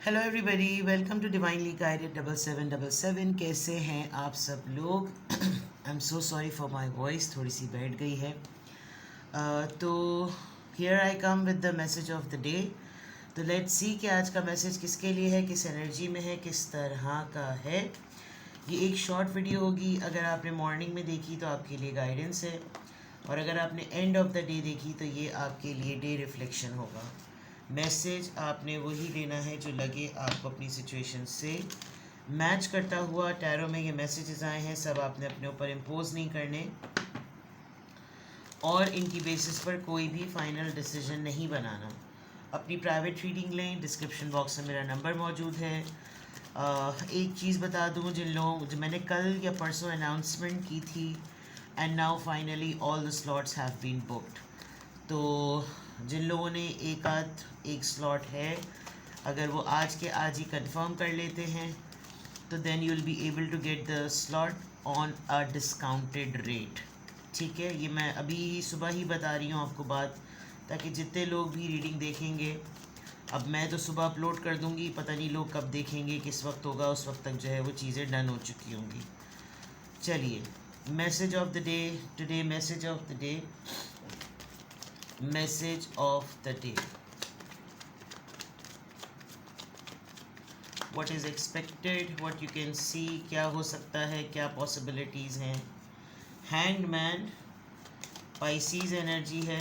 Hello everybody, welcome to divinely guided 7777। कैसे हैं आप सब लोग? I am so sorry for my voice, थोड़ी सी बैठ गई है। तो here I come with the message of the day. तो लेट्स सी कि आज का मैसेज किसके लिए है, किस एनर्जी में है, किस तरह का है। ये एक शॉर्ट वीडियो होगी। अगर आपने मॉर्निंग में देखी तो आपके लिए गाइडेंस है, और अगर आपने एंड ऑफ द डे देखी तो ये आपके लिए डे रिफ्लेक्शन होगा। मैसेज आपने वही लेना है जो लगे आपको अपनी सिचुएशन से मैच करता हुआ। टैरो में ये मैसेजेस आए हैं, सब आपने अपने ऊपर इम्पोज नहीं करने, और इनकी बेसिस पर कोई भी फाइनल डिसीजन नहीं बनाना। अपनी प्राइवेट रीडिंग लें, डिस्क्रिप्शन बॉक्स में मेरा नंबर मौजूद है। एक चीज़ बता दूं, जिन लोगों जो मैंने कल या परसों अनाउंसमेंट की थी, and now finally all the slots have been booked. तो जिन लोगों ने एक स्लॉट है, अगर वो आज के आज ही कंफर्म कर लेते हैं तो then you will be able to get the slot on a discounted rate. ठीक है, ये मैं अभी सुबह ही बता रही हूँ आपको बात, ताकि जितने लोग भी रीडिंग देखेंगे, अब मैं तो सुबह अपलोड कर दूँगी, पता नहीं लोग कब देखेंगे, किस वक्त होगा, उस वक्त तक जो है वो चीज़ें डन हो चुकी होंगी। चलिए, message of the day today, message of the day, message of the day. What is expected, what you can see, क्या हो सकता है, क्या पॉसिबिलिटीज़ हैं। हैंग्ड मैन, पाइसीज एनर्जी है।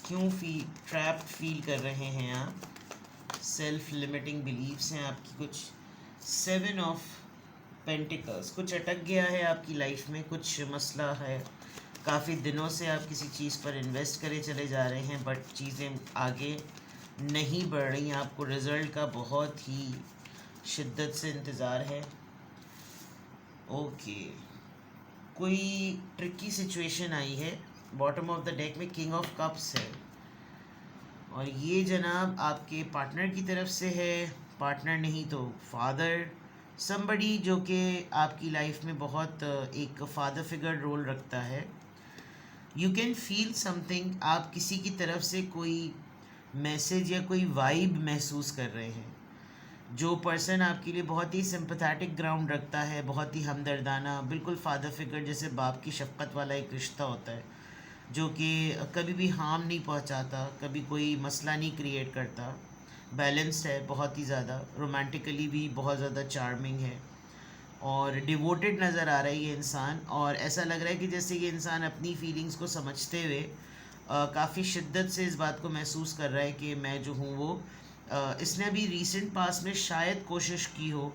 क्यों ट्रैप्ड फील कर रहे हैं आप? सेल्फ लिमिटिंग बिलीव्स हैं आपकी कुछ। सेवन ऑफ पेंटिकल्स, कुछ अटक गया है आपकी लाइफ में, कुछ मसला है। काफ़ी दिनों से आप किसी चीज़ पर इन्वेस्ट करे चले जा रहे हैं, बट चीज़ें आगे नहीं बढ़ रही। आपको रिज़ल्ट का बहुत ही शिद्दत से इंतज़ार है। ओके, कोई ट्रिकी सिचुएशन आई है। बॉटम ऑफ द डेक में किंग ऑफ कप्स है, और ये जनाब आपके पार्टनर की तरफ से है। पार्टनर नहीं तो फादर, समबडी जो कि आपकी लाइफ में बहुत एक फादर फिगर रोल रखता है। यू कैन फील समथिंग, आप किसी की तरफ से कोई मैसेज या कोई वाइब महसूस कर रहे हैं। जो पर्सन आपके लिए बहुत ही सिंपथेटिक ग्राउंड रखता है, बहुत ही हमदर्दाना, बिल्कुल फादर फिगर जैसे बाप की शफ़क़त वाला एक रिश्ता होता है, जो कि कभी भी हार्म नहीं पहुंचाता, कभी कोई मसला नहीं क्रिएट करता, बैलेंस्ड है, बहुत ही ज़्यादा रोमांटिकली भी बहुत ज़्यादा चार्मिंग है, और डिवोटेड नज़र आ रहा है ये इंसान। और ऐसा लग रहा है कि जैसे ये इंसान अपनी फीलिंग्स को समझते हुए काफ़ी शिद्दत से इस बात को महसूस कर रहा है कि मैं जो हूँ वो इसने अभी रीसेंट पास में शायद कोशिश की हो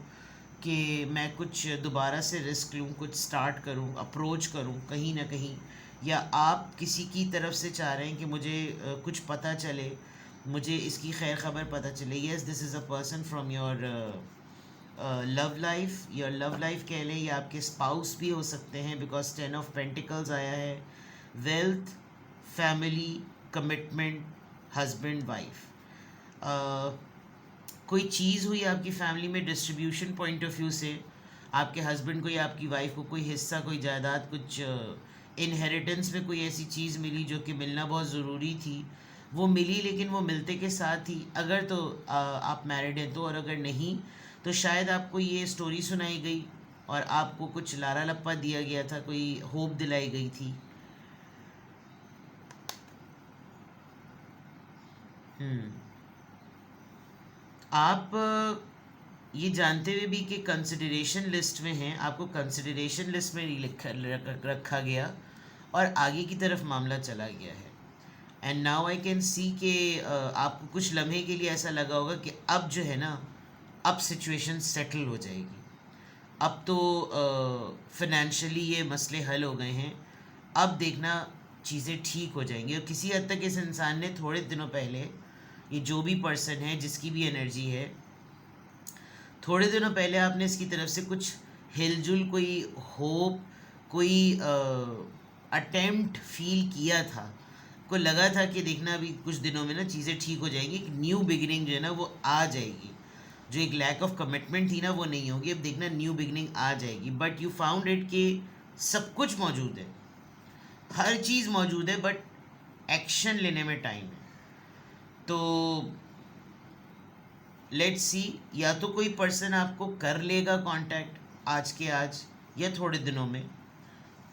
कि मैं कुछ दोबारा से रिस्क लूँ, कुछ स्टार्ट करूँ, अप्रोच करूँ कहीं ना कहीं, या आप किसी की तरफ से चाह रहे हैं कि मुझे कुछ पता चले, मुझे इसकी खैर खबर पता चले। Yes, this is a person from your love life, your love life कह लें, या आपके स्पाउस भी हो सकते हैं, बिकॉज 10 ऑफ पेंटिकल्स आया है। Wealth, family, commitment, husband wife. कोई चीज़ हुई आपकी फैमिली में डिस्ट्रीब्यूशन पॉइंट ऑफ व्यू से, आपके हस्बैंड को या आपकी वाइफ को कोई हिस्सा, कोई जायदाद, कुछ इनहेरिटेंस में कोई ऐसी चीज़ मिली जो कि मिलना बहुत ज़रूरी थी, वो मिली। लेकिन वो मिलते के साथ ही, अगर तो आप मैरिड हैं तो, और अगर नहीं तो शायद आपको ये स्टोरी सुनाई गई और आपको कुछ लारा लप्पा दिया गया था, कोई होप दिलाई गई थी। हम्म आप ये जानते हुए भी कि कंसिडरेशन लिस्ट में हैं, आपको कंसिडरेशन लिस्ट में नहीं रखा गया, और आगे की तरफ मामला चला गया है। And now I can see कि आपको कुछ लम्हे के लिए ऐसा लगा होगा कि अब जो है ना, अब सिचुएशन सेटल हो जाएगी, अब तो फिनेंशियली ये मसले हल हो गए हैं, अब देखना चीज़ें ठीक हो जाएंगी। और किसी हद तक इस इंसान ने थोड़े दिनों पहले, ये जो भी पर्सन है, जिसकी भी एनर्जी है, थोड़े दिनों पहले आपने इसकी तरफ से कुछ हिलजुल, कोई होप, कोई अटेम्प्ट फील किया था। को लगा था कि देखना अभी कुछ दिनों में ना चीज़ें ठीक हो जाएंगी, एक न्यू बिगिनिंग जो है ना वो आ जाएगी, जो एक लैक ऑफ कमिटमेंट थी ना वो नहीं होगी, अब देखना न्यू बिगिनिंग आ जाएगी। बट यू फाउंड इट कि सब कुछ मौजूद है, हर चीज़ मौजूद है, बट एक्शन लेने में टाइम है। तो लेट्स सी, या तो कोई पर्सन आपको कर लेगा कांटेक्ट आज के आज या थोड़े दिनों में,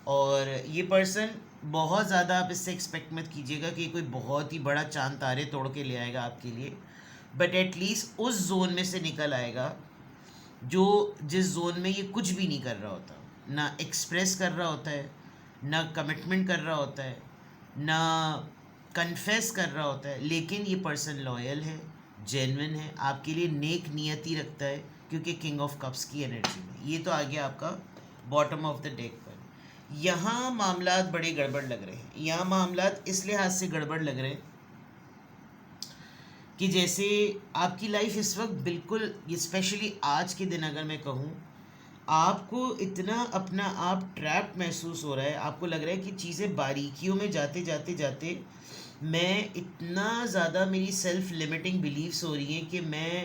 और ये पर्सन बहुत ज़्यादा आप इससे एक्सपेक्ट मत कीजिएगा कि कोई बहुत ही बड़ा चांद तारे तोड़ के ले आएगा आपके लिए, बट एटलीस्ट उस जोन में से निकल आएगा जो जिस जोन में ये कुछ भी नहीं कर रहा होता, ना एक्सप्रेस कर रहा होता है, ना कमिटमेंट कर रहा होता है, ना कन्फेस कर रहा होता है, लेकिन ये पर्सन लॉयल है, जेन्युइन है, आपके लिए नेक नियति रखता है, क्योंकि किंग ऑफ कप्स की एनर्जी में ये तो आ गया आपका बॉटम ऑफ द डेक पर। यहाँ मामलात बड़े गड़बड़ लग रहे हैं। यहाँ मामलात इस लिहाज से गड़बड़ लग रहे हैं कि जैसे आपकी लाइफ इस वक्त बिल्कुल, स्पेशली आज के दिन अगर मैं कहूँ, आपको इतना अपना आप ट्रैप महसूस हो रहा है, आपको लग रहा है कि चीज़ें बारीकियों में जाते जाते जाते मैं इतना ज़्यादा, मेरी सेल्फ लिमिटिंग बिलीव्स हो रही हैं कि मैं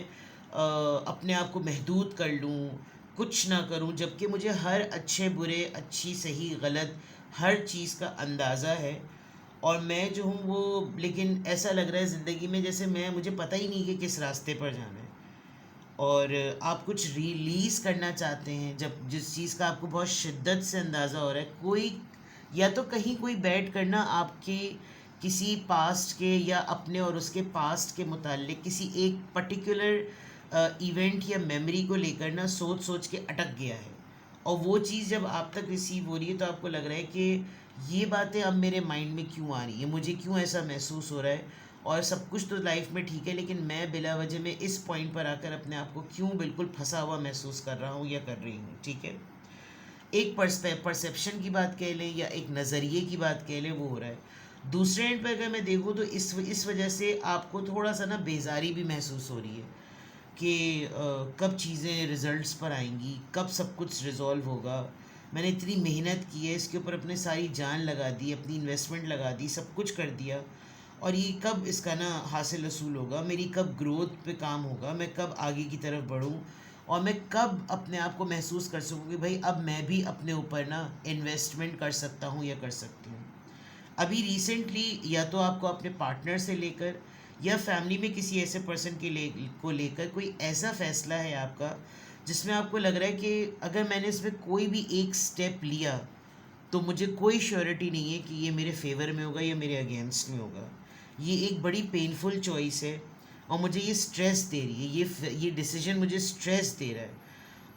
अपने आप को महदूद कर लूँ, कुछ ना करूँ, जबकि मुझे हर अच्छे बुरे, अच्छी सही गलत हर चीज़ का अंदाज़ा है, और मैं जो हूँ वो, लेकिन ऐसा लग रहा है ज़िंदगी में जैसे मुझे पता ही नहीं कि किस रास्ते पर जाना है। और आप कुछ रिलीज़ करना चाहते हैं, जब जिस चीज़ का आपको बहुत शिद्दत से अंदाज़ा हो रहा है, कोई या तो कहीं कोई बैठ करना आपके किसी पास्ट के या अपने और उसके पास्ट के मुताल्लिक किसी एक पर्टिकुलर इवेंट या मेमोरी को लेकर ना सोच सोच के अटक गया है, और वो चीज़ जब आप तक रिसीव हो रही है तो आपको लग रहा है कि ये बातें अब मेरे माइंड में क्यों आ रही है, मुझे क्यों ऐसा महसूस हो रहा है, और सब कुछ तो लाइफ में ठीक है, लेकिन मैं बिला वजह में इस पॉइंट पर आकर अपने आप को क्यों बिल्कुल फंसा हुआ महसूस कर रहा हूँ या कर रही हूँ। ठीक है, एक परसेप्शन की बात कह लें या एक नज़रिए की बात कह लें, वो हो रहा है। दूसरे एंड पर अगर मैं देखूँ तो इस वजह से आपको थोड़ा सा ना बेजारी भी महसूस हो रही है कि कब चीज़ें रिजल्ट्स पर आएंगी, कब सब कुछ रिजॉल्व होगा। मैंने इतनी मेहनत की है इसके ऊपर, अपने सारी जान लगा दी, अपनी इन्वेस्टमेंट लगा दी, सब कुछ कर दिया, और ये कब इसका ना हासिल वसूल होगा, मेरी कब ग्रोथ पे काम होगा, मैं कब आगे की तरफ बढ़ूँ, और मैं कब अपने आप को महसूस कर सकूँ कि भाई अब मैं भी अपने ऊपर ना इन्वेस्टमेंट कर सकता हूँ या कर सकती हूँ। अभी रिसेंटली या तो आपको अपने पार्टनर से लेकर या फैमिली में किसी ऐसे पर्सन को लेकर कोई ऐसा फैसला है आपका जिसमें आपको लग रहा है कि अगर मैंने इसमें कोई भी एक स्टेप लिया तो मुझे कोई श्योरिटी नहीं है कि ये मेरे फेवर में होगा या मेरे अगेंस्ट में होगा। ये एक बड़ी पेनफुल चॉइस है और मुझे ये स्ट्रेस दे रही है, ये डिसीजन मुझे स्ट्रेस दे रहा है,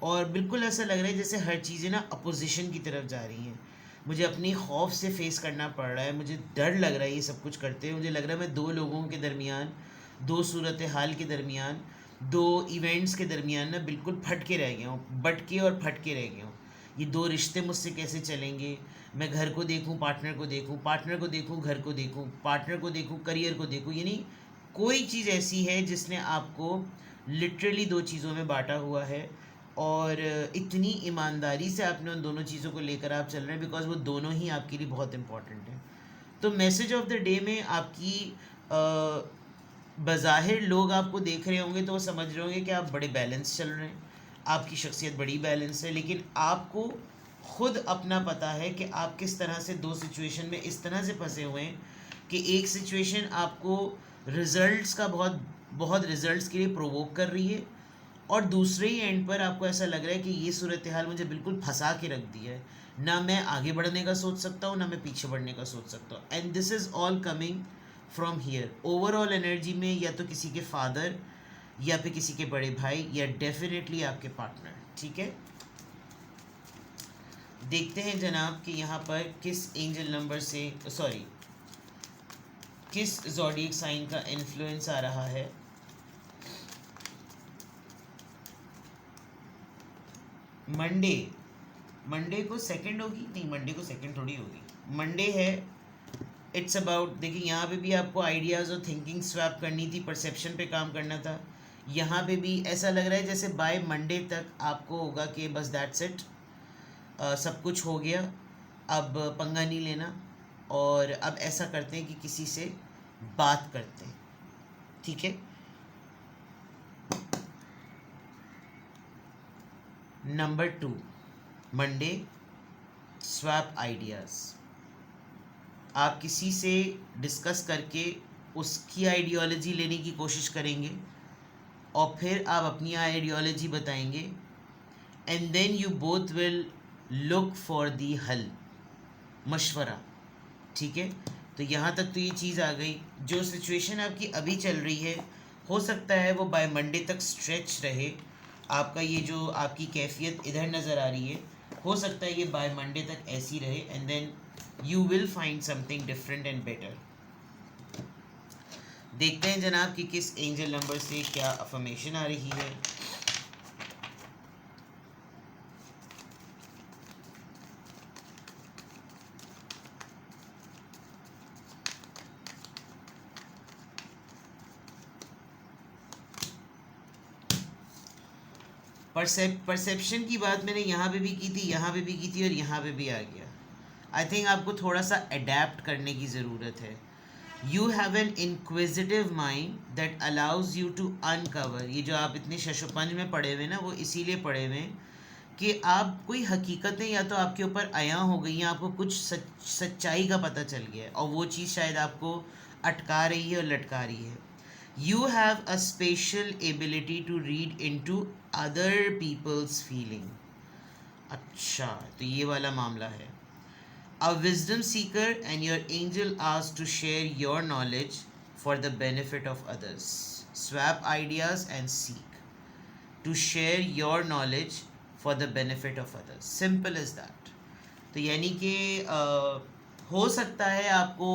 और बिल्कुल ऐसा लग रहा है जैसे हर चीज़ें ना अपोजिशन की तरफ जा रही हैं। मुझे अपनी खौफ से फेस करना पड़ रहा है, मुझे डर लग रहा है ये सब कुछ करते हुए, मुझे लग रहा है मैं दो लोगों के दरमियान, दो सूरत हाल के दरमियान, दो इवेंट्स के दरमियान ना बिल्कुल फटके रह गया हूँ, बटके और फटके रह गया हूँ। ये दो रिश्ते मुझसे कैसे चलेंगे, मैं घर को देखूँ, पार्टनर को देखूँ, पार्टनर को देखूँ, घर को देखूँ, पार्टनर को देखूँ, करियर को देखूँ, यानी कोई चीज़ ऐसी है जिसने आपको लिटरली दो चीज़ों में बांटा हुआ है, और इतनी ईमानदारी से आपने उन दोनों चीज़ों को लेकर आप चल रहे हैं बिकॉज वो दोनों ही आपके लिए बहुत इंपॉर्टेंट हैं। तो मैसेज ऑफ द डे में आपकी बज़ाहिर लोग आपको देख रहे होंगे तो वो समझ रहे होंगे कि आप बड़े बैलेंस चल रहे हैं, आपकी शख्सियत बड़ी बैलेंस है, लेकिन आपको खुद अपना पता है कि आप किस तरह से दो सिचुएशन में इस तरह से फंसे हुए हैं कि एक सिचुएशन आपको रिजल्ट्स का बहुत बहुत रिजल्ट्स के लिए प्रोवोक कर रही है, और दूसरे ही एंड पर आपको ऐसा लग रहा है कि ये सूरत हाल मुझे बिल्कुल फंसा के रख दिया है, ना मैं आगे बढ़ने का सोच सकता हूँ ना मैं पीछे बढ़ने का सोच सकता हूँ, and this is all coming from here. Overall energy में या तो किसी के फादर या फिर किसी के बड़े भाई या डेफिनेटली आपके पार्टनर। ठीक है, देखते हैं जनाब कि यहाँ पर किस एंजल नंबर से, सॉरी, किस ज़ोडिएक साइन का इन्फ्लुएंस आ रहा है। मंडे को सेकंड होगी, नहीं मंडे को सेकंड थोड़ी होगी, मंडे है। इट्स अबाउट, देखिए यहाँ पे भी आपको आइडियाज़ और थिंकिंग स्वैप करनी थी, परसेप्शन पे काम करना था। यहाँ पे भी ऐसा लग रहा है जैसे बाय मंडे तक आपको होगा कि बस दैट्स इट, सब कुछ हो गया, अब पंगा नहीं लेना, और अब ऐसा करते हैं कि किसी से बात करते हैं। ठीक है, नंबर 2, मंडे स्वैप आइडियाज़। आप किसी से डिस्कस करके उसकी आइडियोलॉजी लेने की कोशिश करेंगे, और फिर आप अपनी आइडियोलॉजी बताएंगे, and then you both will look for the हल, मशवरा। ठीक है, तो यहाँ तक तो ये चीज़ आ गई। जो सिचुएशन आपकी अभी चल रही है, हो सकता है वो बाय मंडे तक स्ट्रेच रहे। आपका ये जो आपकी कैफियत इधर नज़र आ रही है, हो सकता है ये बाय मंडे तक ऐसी रहे, and then you will find something different and better. देखते हैं जनाब कि किस एंजल नंबर से क्या अफर्मेशन आ रही है। परसेप्शन की बात मैंने यहाँ पे भी की थी, यहाँ पे भी की थी, और यहाँ पे भी आ गया। आई थिंक आपको थोड़ा सा अडेप्ट करने की ज़रूरत है। You have an inquisitive mind that allows you to uncover. ये जो आप इतने शशोपंज में पड़े हुए ना, वो इसीलिए पड़े हुए हैं कि आप कोई हकीकतें या तो आपके ऊपर आया हो गई हैं, आपको कुछ सच्चाई का पता चल गया है, और वो चीज़ शायद आपको अटका रही है और लटका रही है। You have a special ability to read into other people's feeling. अच्छा, तो ये वाला मामला है। A wisdom seeker and your angel asked to share your knowledge for the benefit of others. Swap ideas and seek to share your knowledge for the benefit of others. Simple as that. तो यानी कि हो सकता है आपको,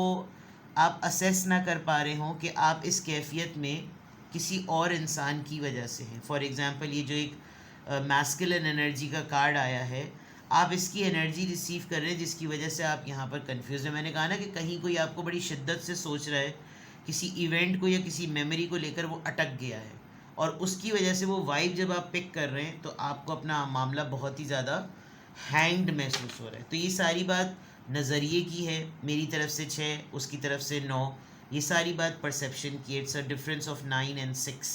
आप assess ना कर पा रहे हों कि आप इस कैफियत में किसी और इंसान की वजह से हैं। फॉर एग्ज़ाम्पल, ये जो एक मैस्कुलिन एनर्जी का कार्ड आया है, आप इसकी एनर्जी रिसीव कर रहे हैं, जिसकी वजह से आप यहाँ पर कंफ्यूज हैं। मैंने कहा ना कि कहीं कोई आपको बड़ी शिद्दत से सोच रहा है, किसी इवेंट को या किसी मेमोरी को लेकर वो अटक गया है, और उसकी वजह से वो वाइब जब आप पिक कर रहे हैं, तो आपको अपना मामला बहुत ही ज़्यादा हैंग्ड महसूस हो रहा है। तो ये सारी बात नज़रिए की है, मेरी तरफ से 6, उसकी तरफ से 9, ये सारी बात परसेप्शन की। It's a difference of 9 and 6।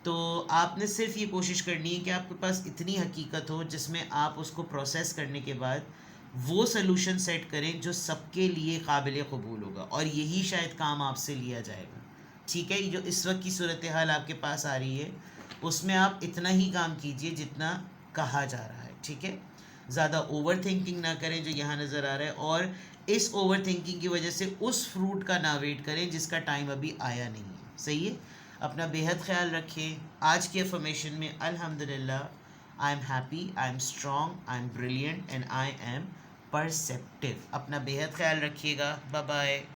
तो आपने सिर्फ ये कोशिश करनी है कि आपके पास इतनी हकीकत हो जिसमें आप उसको प्रोसेस करने के बाद वो सलूशन सेट करें जो सबके लिए काबिल कबूल होगा, और यही शायद काम आपसे लिया जाएगा। ठीक है, ये जो इस वक्त की सूरत हाल आपके पास आ रही है, उसमें आप इतना ही काम कीजिए जितना कहा जा रहा है। ठीक है, ज़्यादा ओवर थिंकिंग ना करें जो यहाँ नज़र आ रहा है, और इस ओवर थिंकिंग की वजह से उस फ्रूट का ना वेट करें जिसका टाइम अभी आया नहीं है। सही है, अपना बेहद ख्याल रखें। आज की अफर्मेशन में अल्हम्दुलिल्लाह, I am happy, I am strong, I am brilliant, and I am perceptive. अपना बेहद ख्याल रखिएगा। Bye bye.